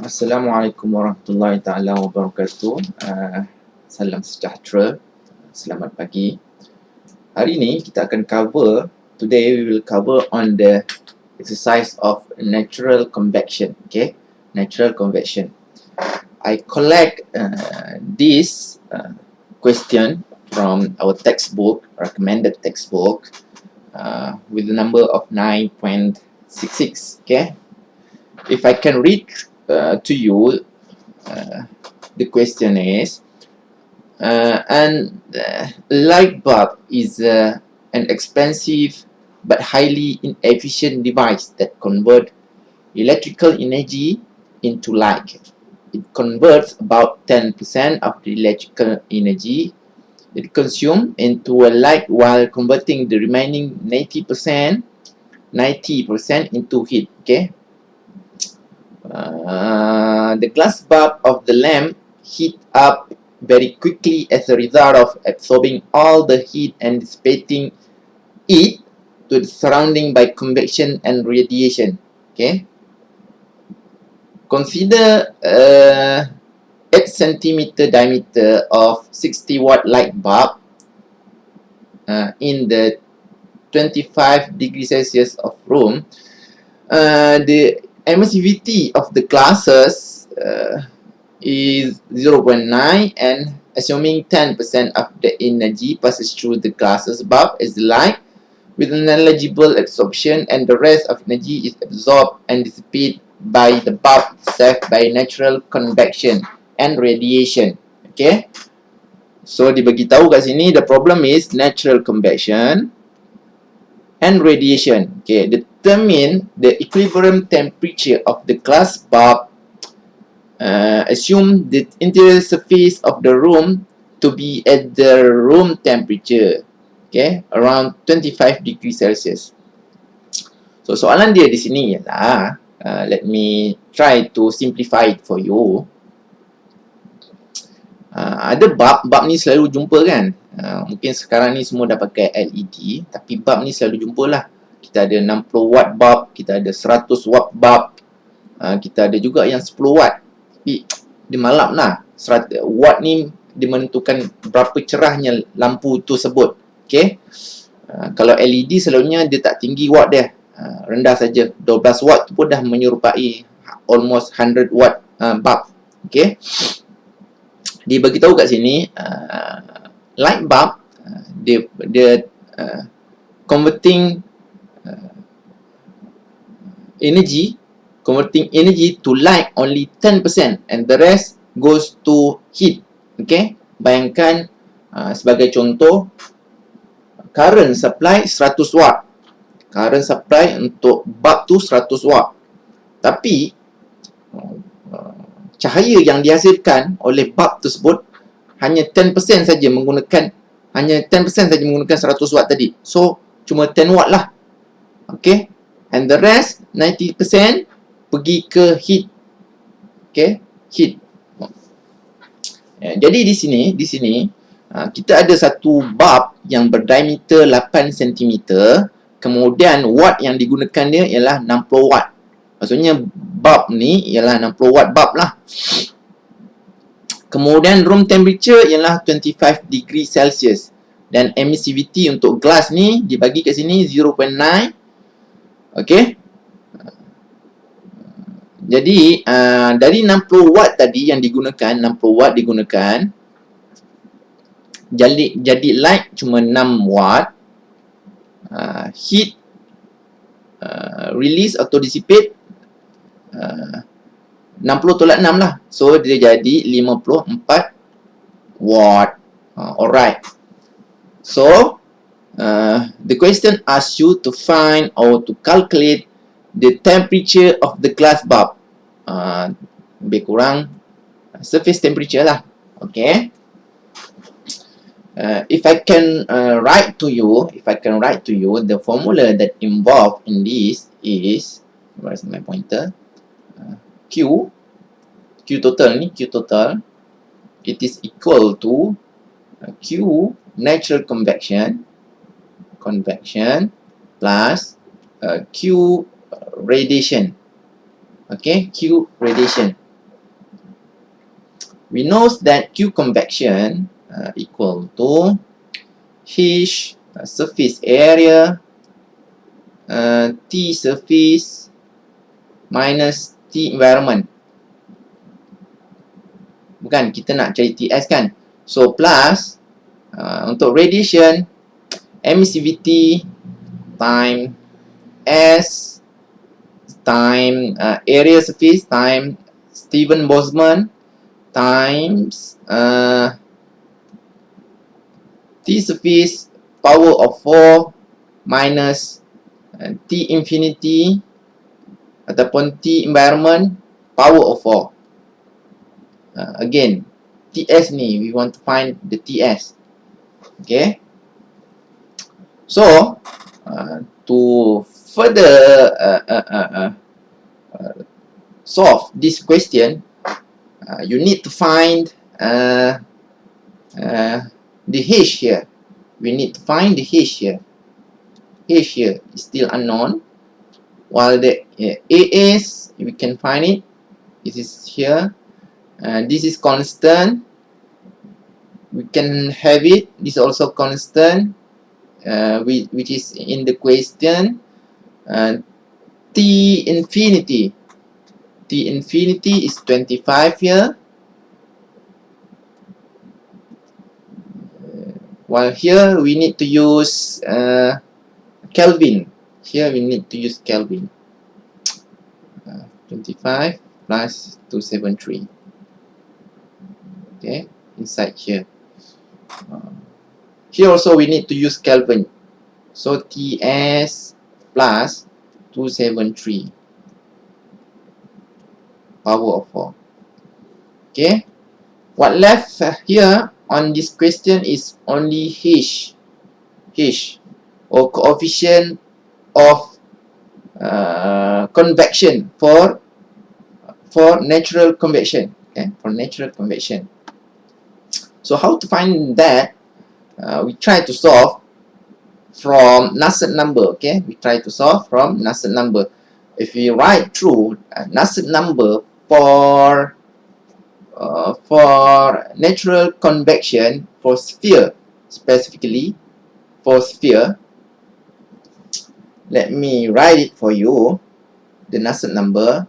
Assalamualaikum warahmatullahi taala wabarakatuh. Salam sejahtera. Selamat pagi. Hari ini kita akan cover, today we will cover on the exercise of natural convection. Okay, natural convection. I collect this question from our textbook, recommended textbook, with the number of 9.66. Okay, if I can read to you, the question is, light bulb is an expensive but highly inefficient device that converts electrical energy into light. It converts about 10% of the electrical energy it consumes into a light, while converting the remaining 90% into heat. Okay. The glass bulb of the lamp heat up very quickly as a result of absorbing all the heat and dissipating it to the surrounding by convection and radiation. Okay. Consider 8 centimeter diameter of 60 watt light bulb in the 25 degrees Celsius of room. The emissivity of the glasses is 0.9, and assuming 10% of the energy passes through the glasses bulb as light with an negligible absorption, and the rest of energy is absorbed and dissipated by the bulb itself by natural convection and radiation. Okay, so dibagi tahu kat sini the problem is natural convection and radiation. Okay, determine the equilibrium temperature of the glass bulb. Assume the interior surface of the room to be at the room temperature, okay, around 25 degrees Celsius. So soalan dia di sini ialah, let me try to simplify it for you. Ada bulb ni selalu jumpa kan. Mungkin sekarang ni semua dah pakai LED, tapi bulb ni selalu jumpa lah. Kita ada 60 watt bulb, kita ada 100 watt bulb, kita ada juga yang 10 watt. Tapi dia malam lah. 100 watt ni dia menentukan berapa cerahnya lampu tu sebut. Okay. Kalau LED selalunya dia tak tinggi watt dia, rendah saja. 12 watt tu pun dah menyerupai almost 100 watt bulb. Okay. Dia beritahu kat sini, light bulb dia converting energy to light only 10%, and the rest goes to heat. Okay, bayangkan sebagai contoh, current supply 100 watt. Current supply untuk bulb tu 100 watt. Tapi cahaya yang dihasilkan oleh bulb tersebut hanya 10% saja menggunakan 100 watt tadi. So cuma 10 watt lah. Okay, and the rest 90% pergi ke heat. Okay, heat. Jadi di sini kita ada satu bulb yang berdiameter 8 cm, kemudian watt yang digunakan dia ialah 60 watt. Maksudnya bulb ni ialah 60 watt bulb lah. Kemudian room temperature ialah 25 degree Celsius, dan emissivity untuk glass ni dibagi kat sini 0.9. Okey. Jadi dari 60 watt tadi yang digunakan, 60 watt digunakan, jadi light cuma 6 watt. Heat release atau dissipate 60 tolak 6 lah. So dia jadi 54 watt. Alright. So the question asks you to find or to calculate the temperature of the glass bulb. Lebih kurang surface temperature lah. Okay. If I can write to you, the formula that involved in this is, where's my pointer? Q total, it is equal to Q natural convection plus Q radiation. Okay, Q radiation. we know that Q convection equal to H surface area T surface minus T environment. Bukan, kita nak cari TS kan. So plus untuk radiation emissivity time S time area surface time Steven Boltzmann times T surface power of 4 minus T infinity ataupun T environment power of 4. Again, TS ni, we want to find the TS. Okay. So, to further solve this question, you need to find the H here. We need to find the H here. H here is still unknown, while the AS, we can find it. This is here. This is constant. We can have it. This is also constant, which is in the question. T infinity. T infinity is 25 here. While here we need to use Kelvin. Here we need to use Kelvin. 25 plus 273. Okay, inside here. Here also we need to use Kelvin. So TS plus 273 power of 4. Okay, what left here on this question is only H or coefficient of convection for natural convection. Okay, for natural convection. So how to find that? We try to solve from Nusselt number. Okay, we try to solve from Nusselt number. If we write through Nusselt number for natural convection for sphere, specifically for sphere, let me write it for you. The Nusselt number.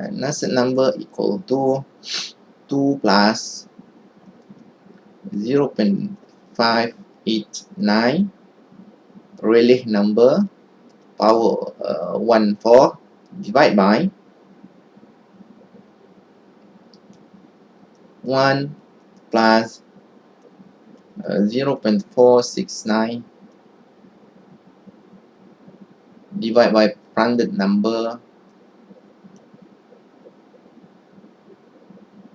Nusselt number equal to 2 plus 0.589 Rayleigh number power 14 divided by 1 plus 0.469 divided by Prandtl number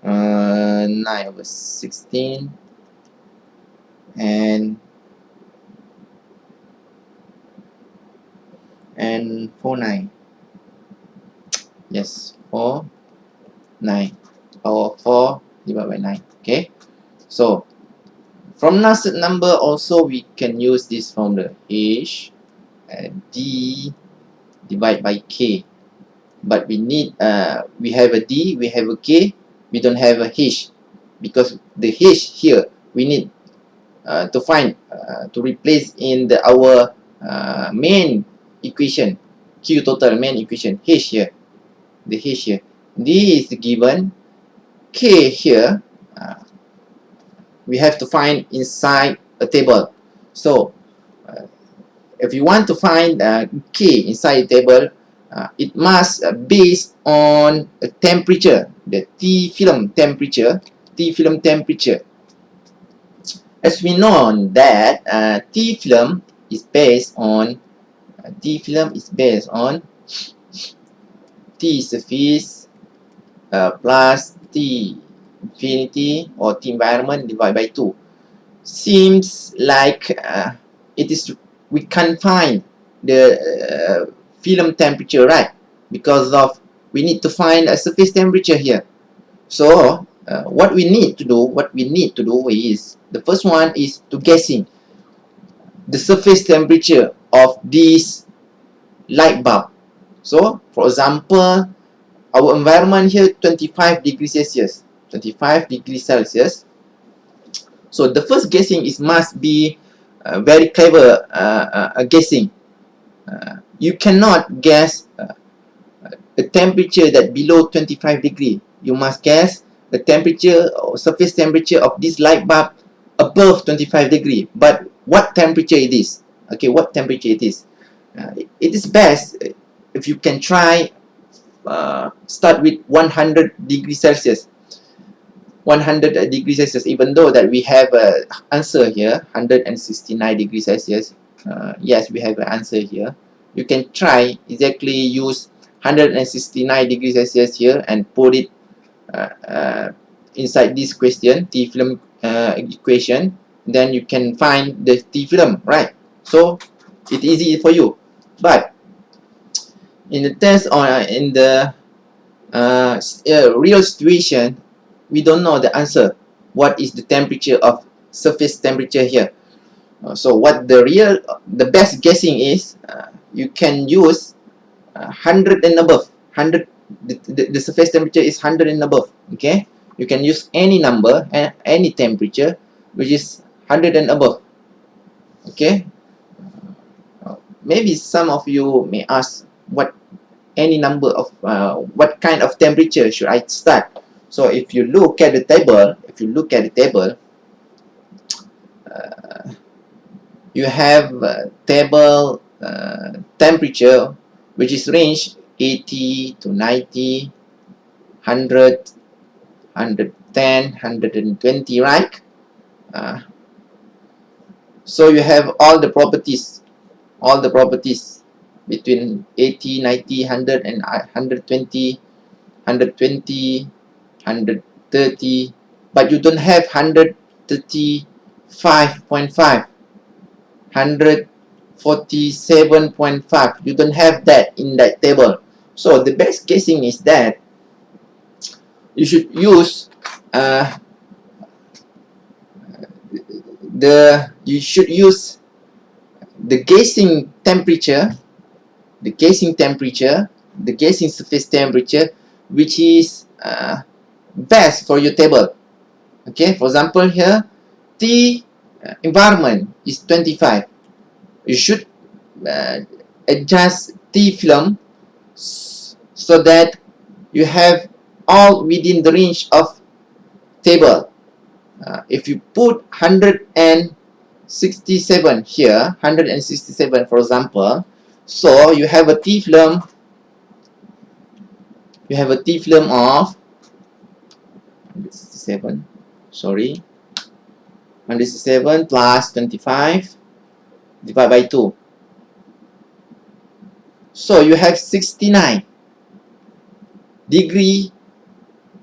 9/16 and 49. Yes, 49 power 4 divided by 9. Okay, so from Nusselt number also we can use this formula, H D divided by K. But we need we have a D, we have a K, we don't have a H, because the H here we need to find to replace in our main equation, Q total main equation. H here, the H here, D is given, K here we have to find inside a table. So if you want to find K inside a table, it must based on a temperature, the T film temperature. As we know that T film is based on T surface plus T infinity or T environment divided by 2. Seems like it is, we can't find the film temperature, right? Because of we need to find a surface temperature here. So what we need to do is, the first one is to guessing the surface temperature of this light bulb. So for example, our environment here 25 degrees Celsius. 25 degrees Celsius. So the first guessing is must be very clever guessing. You cannot guess the temperature that below 25 degree. You must guess the temperature or surface temperature of this light bulb above 25 degree. But what temperature it is? Okay, what temperature it is? It is best if you can try start with 100 degrees Celsius. 100 degrees Celsius, even though that we have an answer here, 169 degrees Celsius. Yes, we have an answer here. You can try exactly use 169 degrees Celsius here and put it inside this question, T-film equation. Then you can find the T-film, right? So it's easy for you. But in the test or in the real situation, we don't know the answer. What is the temperature of surface temperature here? So what the best guessing is, you can use 100 and above. 100, the surface temperature is 100 and above. Okay, you can use any number and any temperature which is 100 and above. Okay, maybe some of you may ask what any number of what kind of temperature should I start. So if you look at the table, you have table temperature which is range 80 to 90, 100, 110, 120, right? So you have all the properties between 80, 90, 100 and 120, 120, 130, but you don't have 135.5, 147.5. You don't have that in that table. So the best guessing is that you should use the guessing temperature, the guessing surface temperature, which is best for your table. Okay, for example here, T environment is 25. You should adjust T film so that you have all within the range of table. If you put 167 here, 167 for example, so you have a T film of 167, sorry, 167 plus 25 divided by 2. So you have 69 degree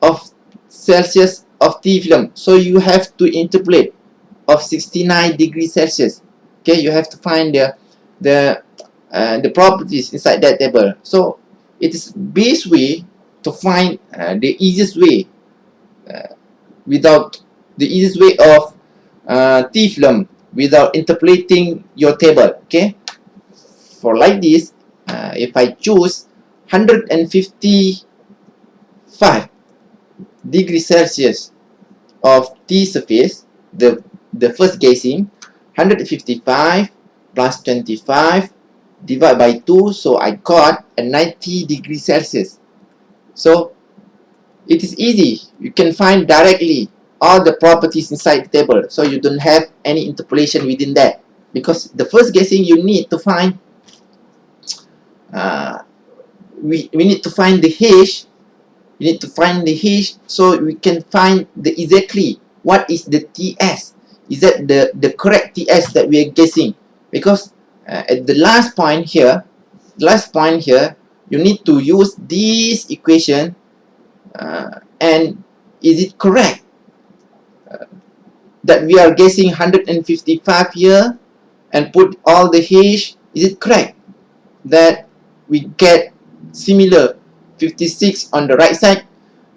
of Celsius of T film. So you have to interpolate of 69 degrees Celsius. Okay, you have to find the properties inside that table. So it is best way to find the easiest way of T film without interpolating your table. Okay, for like this, if I choose 155 degrees Celsius of T surface, the first guessing, 155 plus 25 divided by 2, so I got a 90 degrees Celsius. So it is easy. You can find directly all the properties inside the table, so you don't have any interpolation within that, because the first guessing you need to find we need to find the H. We need to find the H so we can find the exactly what is the TS. Is that the correct TS that we are guessing? Because at the last point here, you need to use this equation and is it correct that we are guessing 155 here and put all the H? Is it correct that we get similar 56 on the right side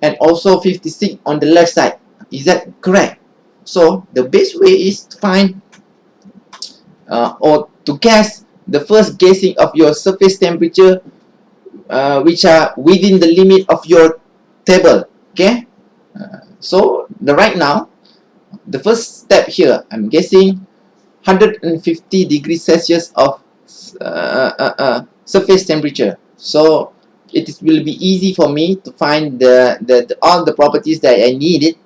and also 56 on the left side? Is that correct? So the best way is to find or to guess the first guessing of your surface temperature which are within the limit of your table. Okay, So right now, the first step here, I'm guessing 150 degrees Celsius of surface temperature. So will be easy for me to find all the properties that I needed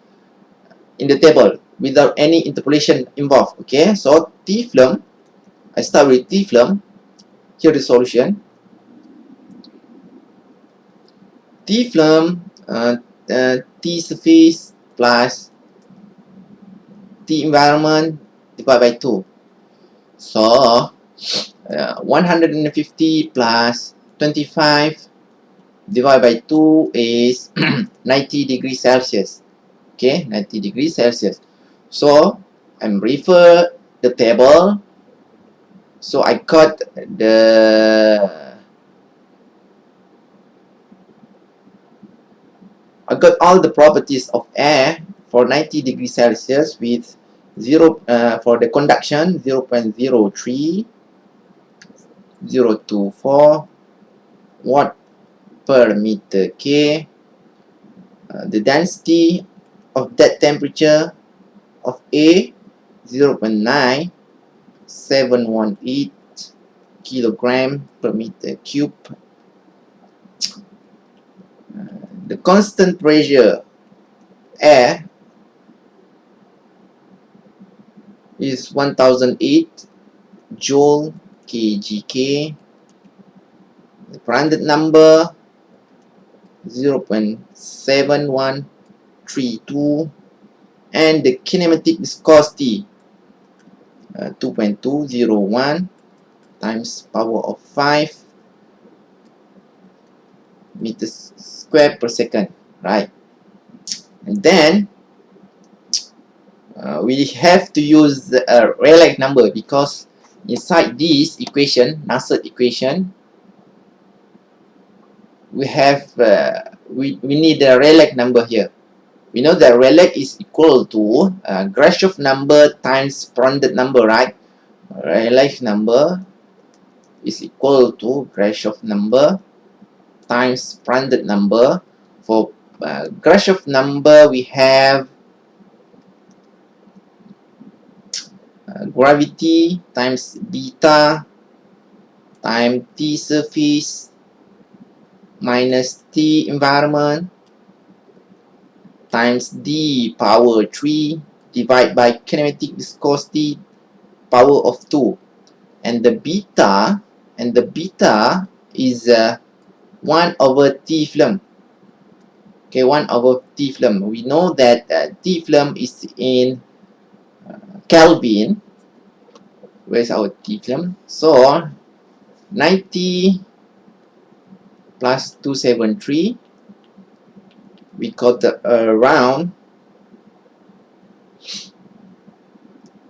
in the table without any interpolation involved. Okay, so T film, I start with T film. Here the solution. T film, T surface plus T environment divided by 2. So 150 plus 25 divided by 2 is 90 degrees Celsius. Okay, 90 degrees Celsius. So I'm refer the table. So I got all the properties of air for 90 degrees Celsius with 0 for the conduction 0.03 0.024 watt per meter K. The density of that temperature of A 0.9718 kilogram per meter cube. The constant pressure air is 1008 joule kgk. The Prandtl number 0.7132 and the kinematic viscosity 2.201 times power of 5 meters square per second, right? And then we have to use a Rayleigh number because inside this equation, Nusselt equation, we have we need a Rayleigh number here. We know that Rayleigh is equal to Grashof number times Prandtl number, right? Rayleigh number is equal to Grashof number times Prandtl number. For Grashof number, we have gravity times beta times T surface minus T environment times D power 3 divided by kinematic viscosity power of 2, and the beta is 1 over T film. Okay, 1 over T film. We know that T film is in Kelvin. Where's our T film? So 90 plus 273, we got around,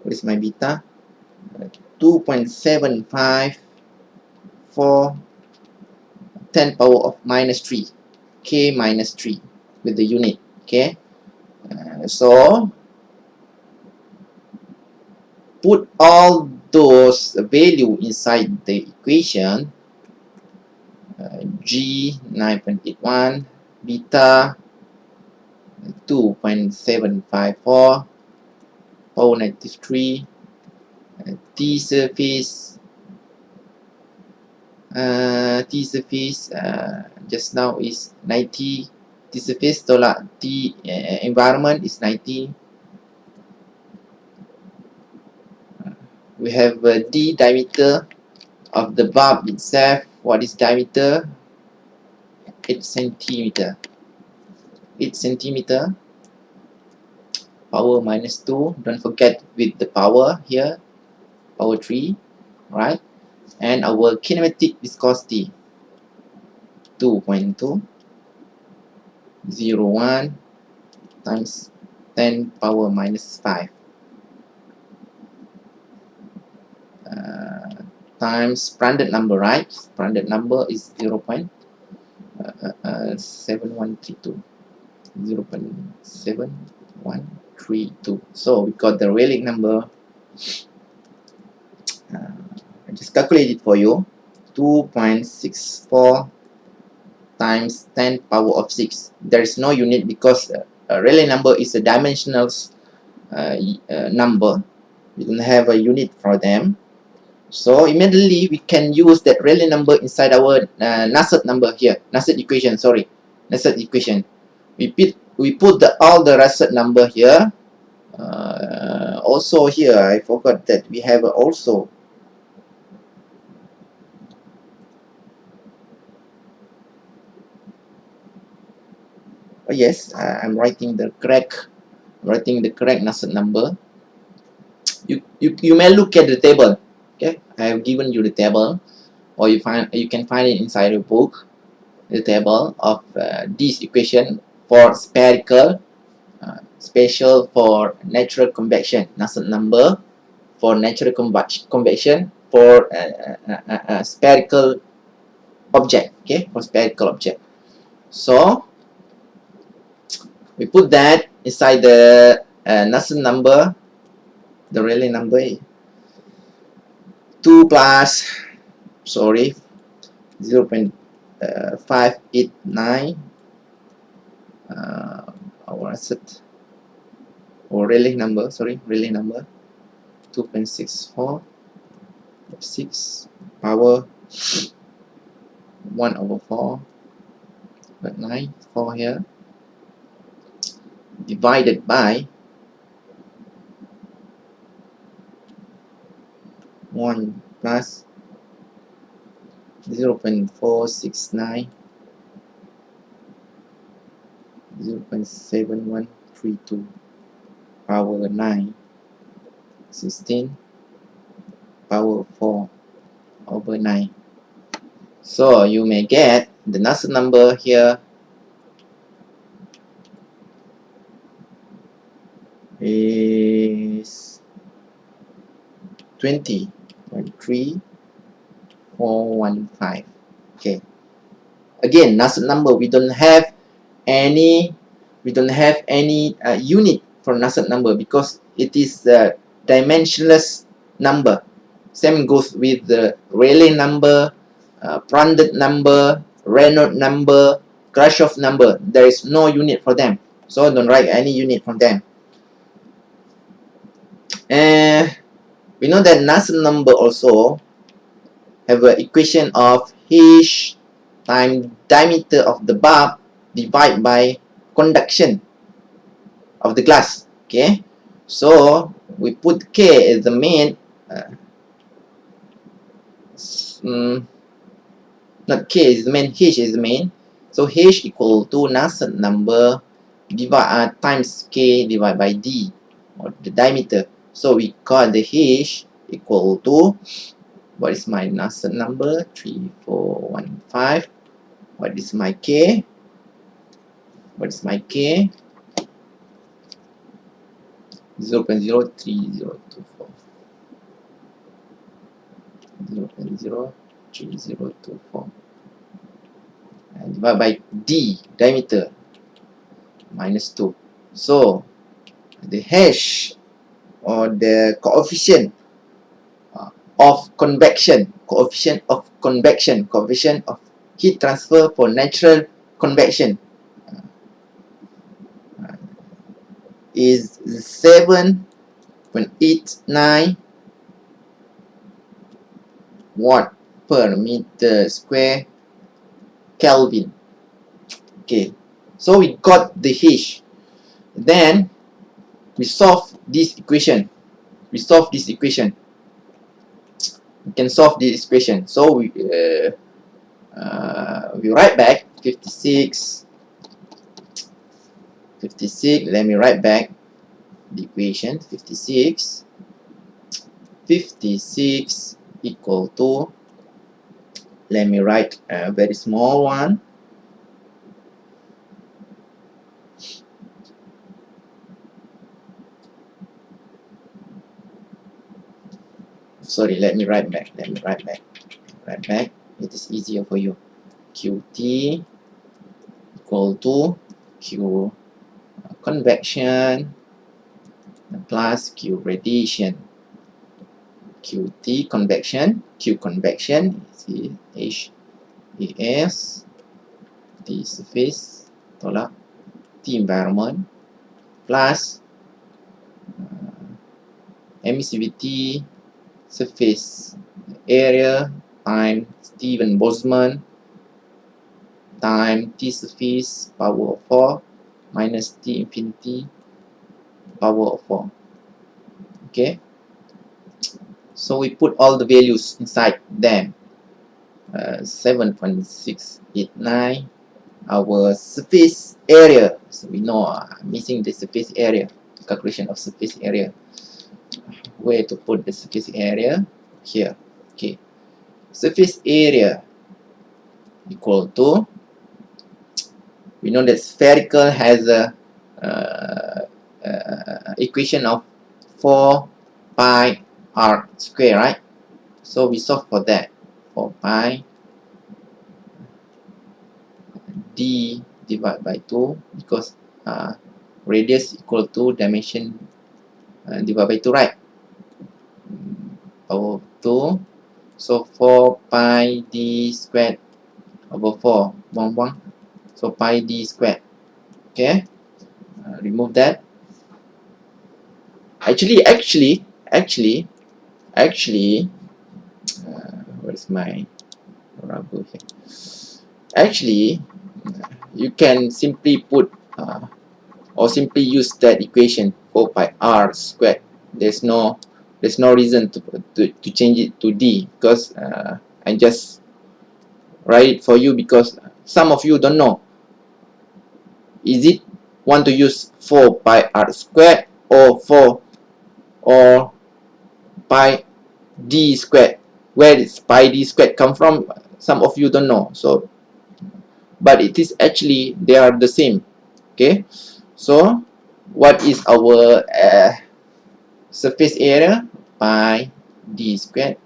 where's my beta? 2.75 for 10 power of minus 3, K minus 3 with the unit. Okay, so put all those value inside the equation. G 9.81, beta 2.754, power negative 3, T surface just now is 90, T surface tolak T environment is 90. We have D diameter of the bulb itself. What is diameter? 8 centimeter. 8 centimeter. Power minus 2. Don't forget with the power here. Power 3. Right? And our kinematic viscosity 2.201 times 10 power minus 5 times Prandtl number, right? Prandtl number is 0.7132. 0.7132. So we got the Rayleigh number. I just calculate it for you. 2.64 times 10 power of 6. There is no unit because Rayleigh number is a dimensional number. We don't have a unit for them. So immediately we can use that Rayleigh number inside our Nusselt number here, Nusselt equation. Sorry, Nusselt equation. We put all the Nusselt number here. Also here, I forgot that we have also. Oh yes, I'm writing the correct Nusselt number. You may look at the table. Okay, I have given you the table, or you can find it inside your book. The table of this equation for spherical, special for natural convection, Nusselt number for natural convection for spherical object. Okay, for spherical object. So we put that inside the Nusselt number, the Rayleigh number 2 plus, sorry, 0.589 our asset, or Rayleigh number, sorry, Rayleigh number 2.64 6 power 1/4 4 here, divided by 1 plus 0.469 0.7132 power 9 16 power 4/9. So you may get the Nusselt number here is 20.3415. Okay. Again, Nusselt number, we don't have any unit for Nusselt number because it is a dimensionless number. Same goes with the Rayleigh number, Prandtl number, Reynolds number, Grashof number. There is no unit for them, so don't write any unit from them. And we know that Nusselt number also have an equation of H times diameter of the bulb divided by conduction of the glass. Okay, so we put K as the main, not K is the main, H is the main. So H equal to Nusselt number times K divided by D, or the diameter. So we got the H equal to, what is my Nusselt number? 3415. What is my K? What is my K? 0.03024. 0.03024. And divided by D, diameter, minus 2. So the hash, or the coefficient of convection, coefficient of heat transfer for natural convection is 7.89 watt per meter square Kelvin. Okay, so we got the H. Then we solve this equation. We can solve this equation. So we write back 56. Let me write back the equation. 56 equal to, let me write a very small one, sorry, let me write back, it is easier for you. QT equal to Q convection plus Q radiation. QT convection, Q convection, H ES, T surface, tolak T environment, plus emissivity surface area times Steven Boltzmann time T surface power of 4 minus T infinity power of 4. Okay, so we put all the values inside them. 7.689 our surface area, so we know missing the surface area, calculation of surface area. Where to put the surface area? Here. Okay, surface area equal to, we know that spherical has a equation of 4 pi r square, right? So we solve for that. 4 pi d divided by 2, because radius equal to dimension divided by 2, right? Power of 2, so 4 pi d squared over 4, 1, so pi d squared. Okay, remove that. Actually, where's my rubber here? Actually, you can simply put or simply use that equation 4 pi r squared. There's no reason to change it to d, because I just write it for you because some of you don't know. Is it want to use 4 pi r squared or pi d squared? Where does pi d squared come from? Some of you don't know. So, but it is actually, they are the same. Okay, so what is our surface area? Pi d squared.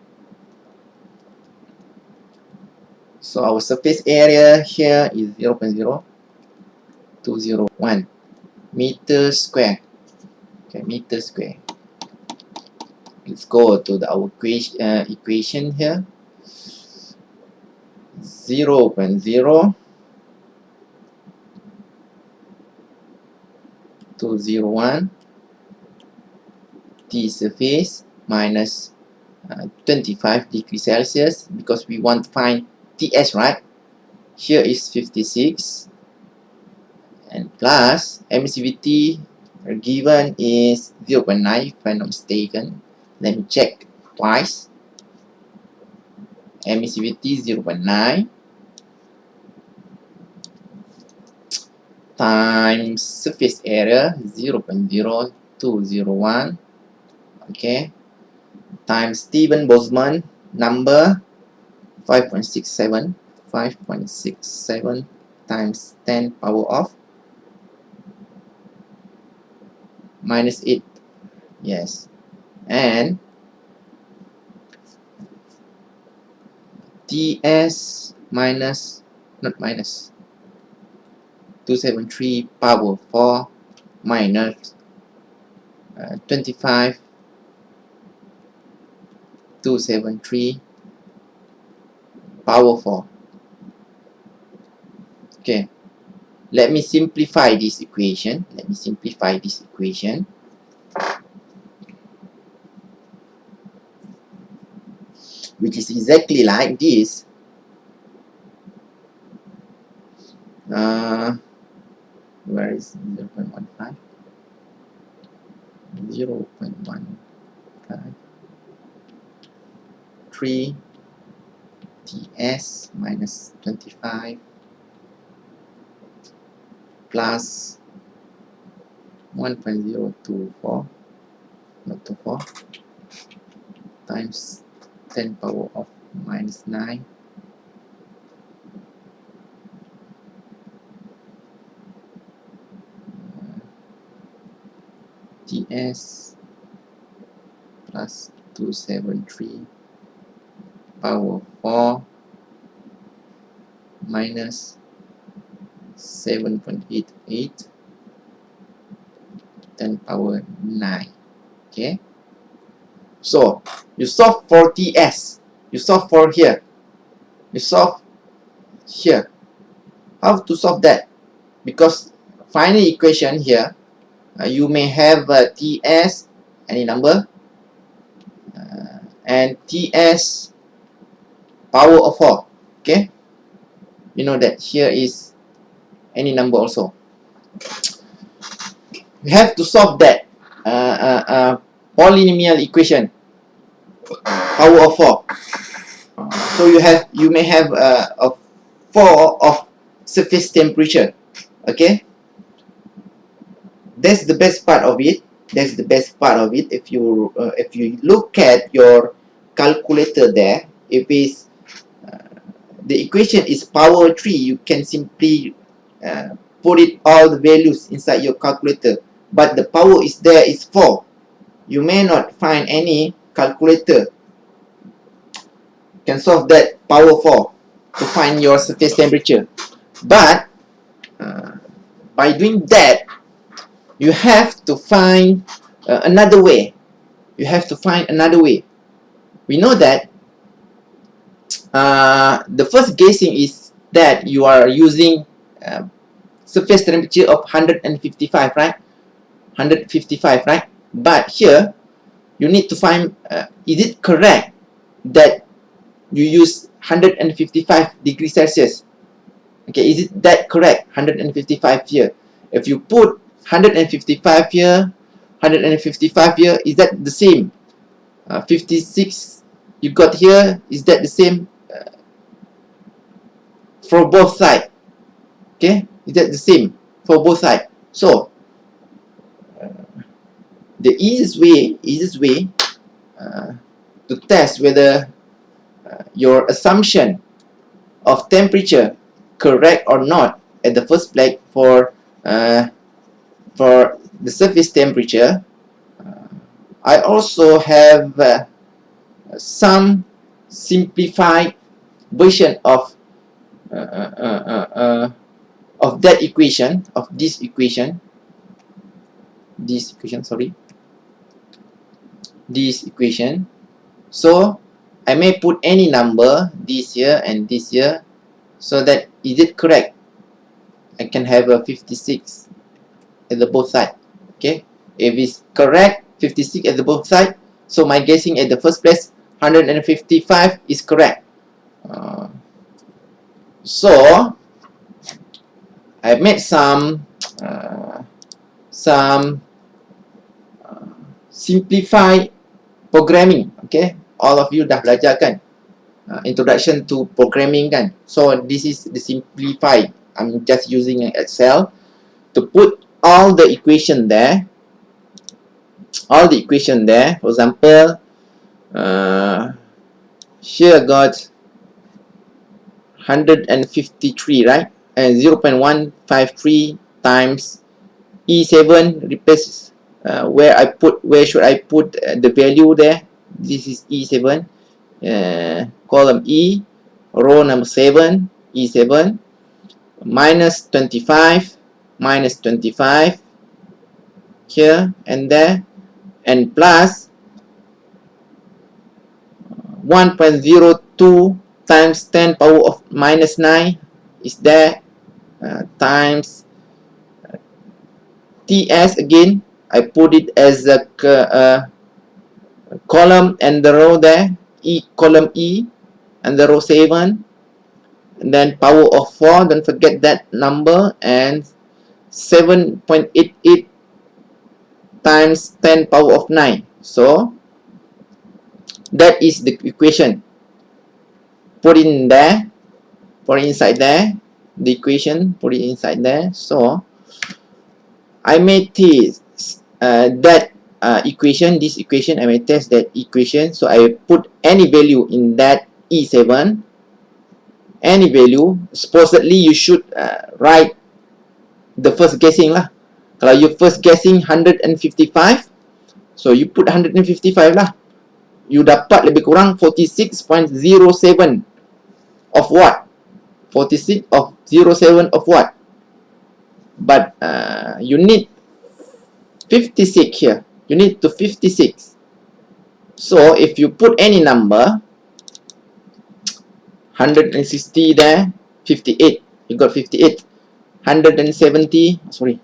So our surface area here is 0.0201 meter square. Okay, meter square. Let's go to our equation here. 0.0201 T surface minus 25 degrees Celsius, because we want to find TS, right? Here is 56, and plus emissivity given is 0.9 if I'm not mistaken. Let me check twice. Emissivity 0.9 times surface area 0.0201, okay, times Steven Boltzmann number 5.67 times 10 power of minus 8. Yes, and TS minus, not minus, 273 power 4 minus 25 273 power 4. Okay, let me simplify this equation. Which is exactly like this. Where is 0.15? 0.15 3 TS minus 25 plus 1.024, not 24, times 10 power of minus 9 TS plus 273 power 4 minus 7.88 10 power 9. Okay, so you solve for TS, you solve for here, you solve here. How to solve that? Because final equation here, You may have TS, any number, and TS power of 4. Okay, you know that here is any number also. We have to solve that polynomial equation, power of 4. So you may have a 4 of surface temperature. Okay, that's the best part of it. That's the best part of it. If you look at your calculator there, if it's the equation is power 3, you can simply put it all the values inside your calculator. But the power is there is 4. You may not find any calculator can solve that power 4 to find your surface temperature. But by doing that, you have to find another way. You have to find another way. We know that the first guessing is that you are using surface temperature of 155, right? 155, right? But here, you need to find, is it correct that you use 155 degrees Celsius? Okay, is it that correct? 155 here. If you put 155 here, 155 here, is that the same? 56 you got here, is that the same for both sides? Okay, is that the same for both sides? So the easiest way to test whether your assumption of temperature correct or not at the first place for the surface temperature, I also have some simplified version of that equation, of this equation, sorry, this equation. So I may put any number this here and this here, so that is it correct? I can have a 56 at the both side. Okay, if it's correct, 56 at the both side, so my guessing at the first place 155 is correct. So I made some simplified programming. Okay, all of you dah belajar kan, introduction to programming kan. So this is the simplified. I'm just using an Excel to put all the equation there. For example, here I got 153, right? And 0.153 times E7 replace where should I put the value there? This is E7, column E, row number 7, E7, minus 25 here and there, and plus 1.02 times 10 power of minus 9 is there, times TS again. I put it as a column and the row there, column E and the row 7, and then power of 4, don't forget that number, and 7.88 times 10 power of 9. So that is the equation. Put it in there, put it inside there, the equation, put it inside there. So I may test that equation, this equation, I may test that equation. So I put any value in that E7, any value. Supposedly you should write the first guessing lah. Kalau you first guessing 155, so you put 155 lah. You dapat lebih kurang 46.07 of what? 46 of 07 of what? But you need 56 here. You need to 56. So if you put any number, 160 there, 58. You got 58. 170, sorry.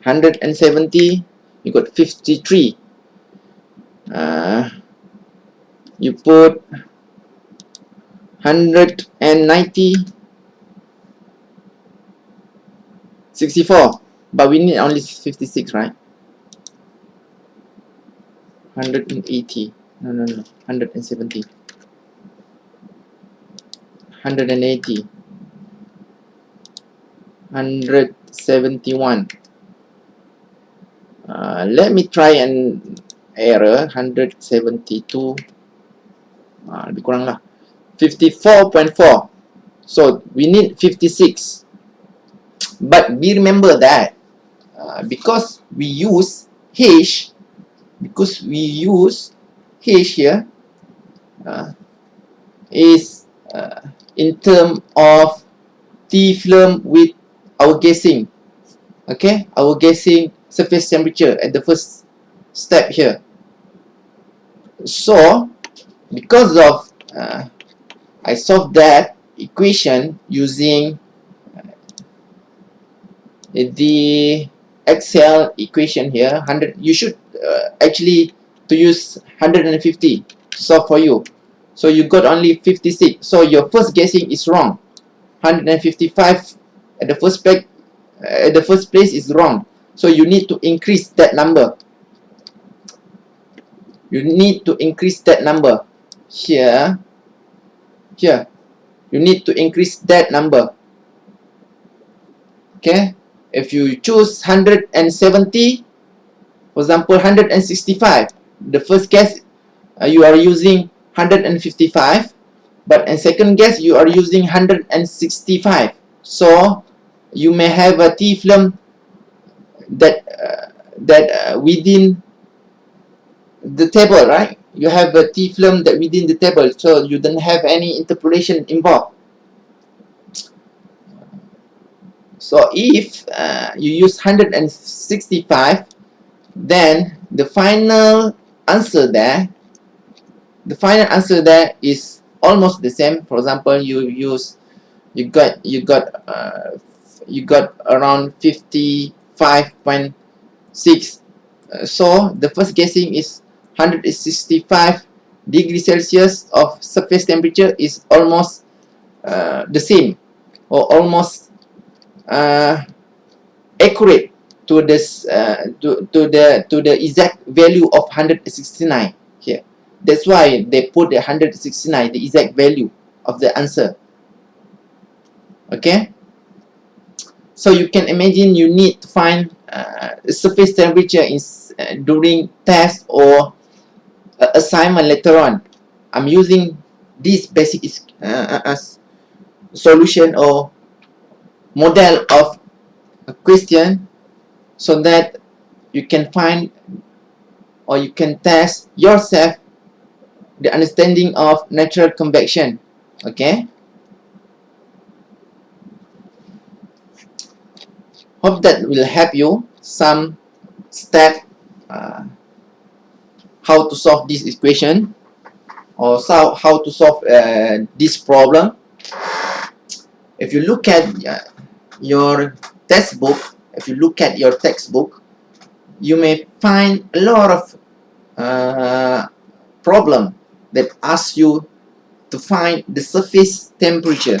170, you got 53. You put 190, 64, but we need only 56, right? 180, no, 170, 180, 171. Let me try an error. 172, lebih kurang lah, 54.4. So we need 56. But we remember that because we use H, here is in term of T film with our guessing. Okay, our guessing surface temperature at the first step here. So because of I solved that equation using the Excel equation here. 100, you should actually to use 150 to solve for you. So you got only 56. So your first guessing is wrong. 155 at the first place is wrong. So you need to increase that number. You need to increase that number here. You need to increase that number. Okay, if you choose 170, for example 165, the first guess you are using 155, but in second guess you are using 165. So you may have a T film that within the table, right? You have a T film that within the table, so you don't have any interpolation involved. So if you use 165, then the final answer there is almost the same. For example, you got around 55.6. So the first guessing is 165 degrees Celsius of surface temperature is almost the same, or almost accurate to this to the exact value of 169 here. That's why they put the 169, the exact value of the answer. Okay, so you can imagine you need to find surface temperature in during test or assignment later on. I'm using this basic solution or model of a question so that you can find or you can test yourself the understanding of natural convection. Okay, hope that will help you some step how to solve this equation or how to solve this problem. If you look at your textbook, you may find a lot of problem that asks you to find the surface temperature.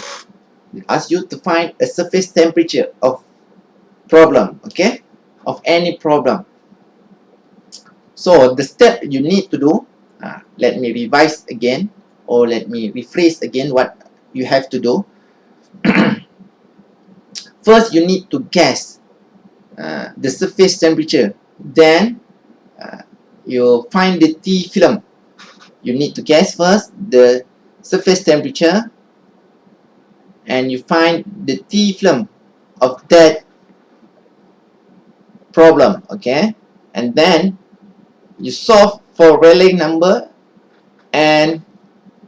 It asks you to find a surface temperature of problem, okay, of any problem. So the step you need to do, let me revise again, or let me rephrase again what you have to do. First, you need to guess the surface temperature. Then you find the T film. You need to guess first the surface temperature, and you find the T film of that problem. Okay, and then you solve for Rayleigh number and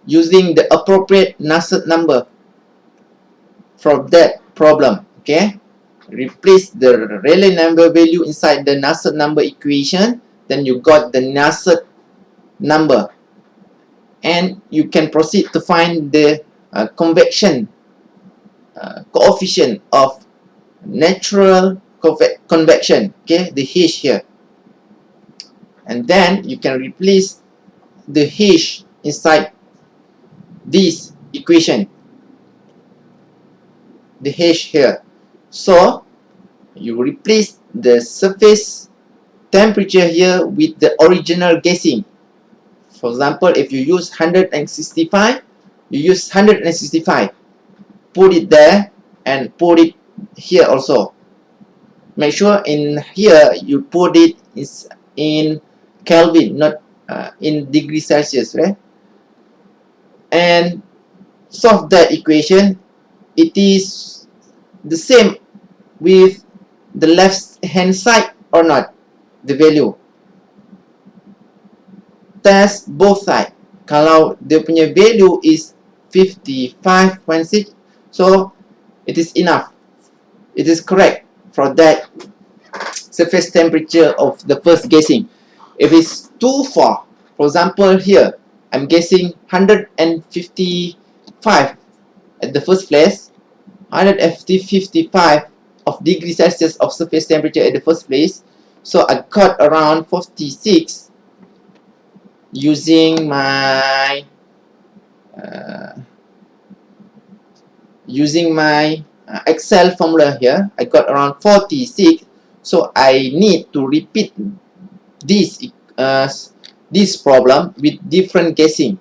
using the appropriate Nusselt number from that problem. Okay, replace the Rayleigh number value inside the Nusselt number equation, then you got the Nusselt number, and you can proceed to find the convection coefficient of natural convection, okay, the H here, and then you can replace the H inside this equation, the H here. So you replace the surface temperature here with the original gassing. For example, if you use 165, you use 165, put it there and put it here also. Make sure in here you put it in Kelvin, not in degree Celsius, right? And solve that equation. It is the same with the left hand side or not, the value. Test both sides. Kalau dia punya value is 55.6, so it is enough. It is correct for that surface temperature of the first gassing. If it's too far, for example here, I'm guessing 155 at the first place, 155 of degree Celsius of surface temperature at the first place. So I got around 46 using my Excel formula here. I got around 46, so I need to repeat this this problem with different guessing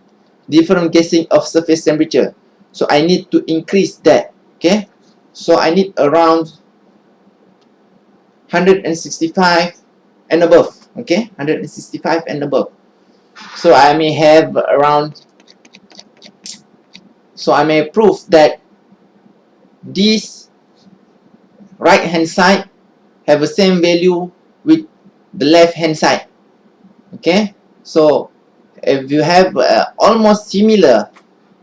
of surface temperature. So I need to increase that. Okay, so I need around 165 and above. Okay, 165 and above. So I may have around, so I may prove that this right hand side have the same value with the left hand side. Okay, so if you have almost similar,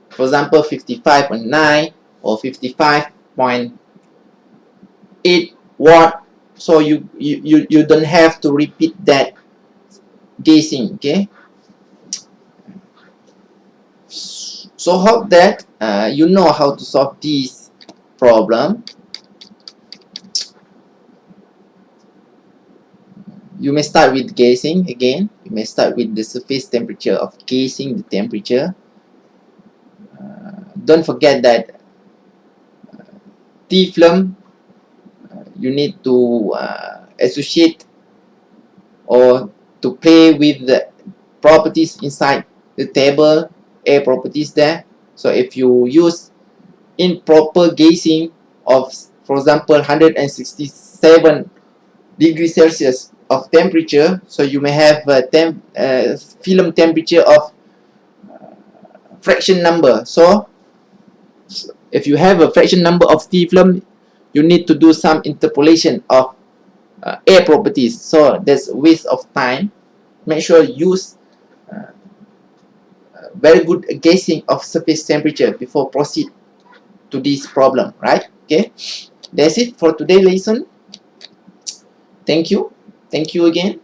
for example 55.9 or 55.8 watt, so you don't have to repeat that gassing. Okay, so hope that you know how to solve this problem. You may start with gassing again. You may start with the surface temperature of gassing, the temperature. Don't forget that T-film, you need to associate or to play with the properties inside the table, air properties there. So if you use improper gassing of, for example, 167 degrees Celsius of temperature, so you may have a film temperature of fraction number. So if you have a fraction number of T-film, you need to do some interpolation of air properties. So that's a waste of time. Make sure you use very good gassing of surface temperature before proceed to this problem, right? Okay, that's it for today's lesson. Thank you again.